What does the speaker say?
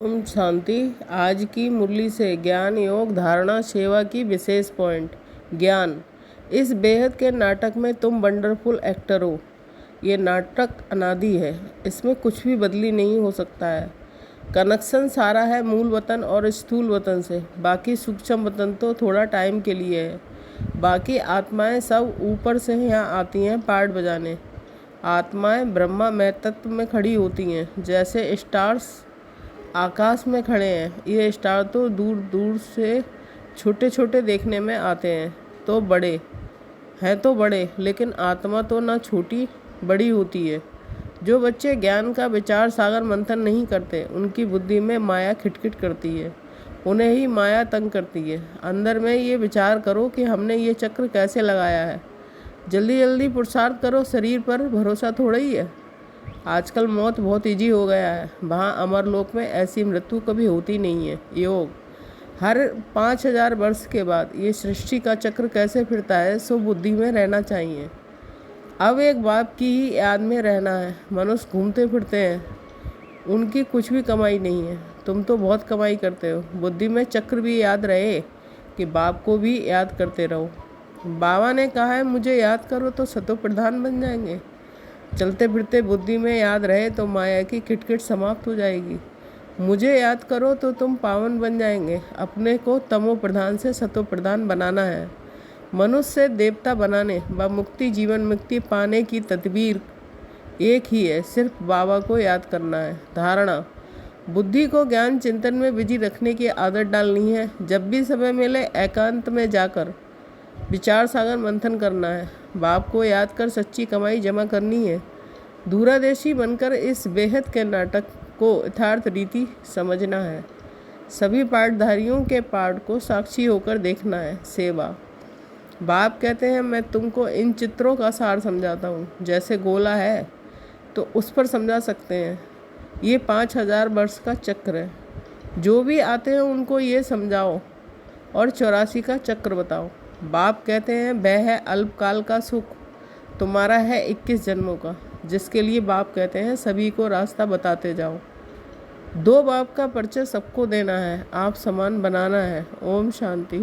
ओम शांति। आज की मुरली से ज्ञान योग धारणा सेवा की विशेष पॉइंट। ज्ञान। इस बेहद के नाटक में तुम वंडरफुल एक्टर हो। ये नाटक अनादि है, इसमें कुछ भी बदली नहीं हो सकता है। कनेक्शन सारा है मूल वतन और स्थूल वतन से। बाकी सूक्ष्म वतन तो थोड़ा टाइम के लिए है। बाकी आत्माएं सब ऊपर से यहाँ आती हैं पार्ट बजाने। आत्माएं ब्रह्मा में तत्व में खड़ी होती हैं, जैसे स्टार्स आकाश में खड़े हैं। ये स्टार तो दूर दूर से छोटे छोटे देखने में आते हैं तो बड़े, लेकिन आत्मा तो ना छोटी बड़ी होती है। जो बच्चे ज्ञान का विचार सागर मंथन नहीं करते, उनकी बुद्धि में माया खिटखिट करती है, उन्हें ही माया तंग करती है। अंदर में ये विचार करो कि हमने ये चक्र कैसे लगाया है। जल्दी जल्दी पुरुषार्थ करो, शरीर पर भरोसा थोड़ा ही है। आजकल मौत बहुत इजी हो गया है। वहाँ अमर लोक में ऐसी मृत्यु कभी होती नहीं है। योग। हर 5000 वर्ष के बाद ये सृष्टि का चक्र कैसे फिरता है, सो बुद्धि में रहना चाहिए। अब एक बाप की ही याद में रहना है। मनुष्य घूमते फिरते हैं, उनकी कुछ भी कमाई नहीं है। तुम तो बहुत कमाई करते हो। बुद्धि में चक्र भी याद रहे कि बाप को भी याद करते रहो। बाबा ने कहा है मुझे याद करो तो सतो प्रधान बन जाएंगे। चलते फिरते बुद्धि में याद रहे तो माया की किटकिट समाप्त हो जाएगी। मुझे याद करो तो तुम पावन बन जाएंगे। अपने को तमो प्रधान से सतो प्रधान बनाना है। मनुष्य से देवता बनाने व मुक्ति जीवन मुक्ति पाने की तदबीर एक ही है, सिर्फ बाबा को याद करना है। धारणा। बुद्धि को ज्ञान चिंतन में बिजी रखने की आदत डालनी है। जब भी समय मिले एकांत में जाकर विचार सागर मंथन करना है। बाप को याद कर सच्ची कमाई जमा करनी है। दूरादेशी बनकर इस बेहद के नाटक को यथार्थ रीति समझना है। सभी पाठधारियों के पाठ को साक्षी होकर देखना है। सेवा। बाप कहते हैं मैं तुमको इन चित्रों का सार समझाता हूँ। जैसे गोला है तो उस पर समझा सकते हैं। ये 5000 वर्ष का चक्र है। जो भी आते हैं उनको ये समझाओ और 84 का चक्र बताओ। बाप कहते हैं वह है अल्पकाल का सुख, तुम्हारा है 21 जन्मों का। जिसके लिए बाप कहते हैं सभी को रास्ता बताते जाओ। 2 बाप का परिचय सबको देना है, आप समान बनाना है। ओम शांति।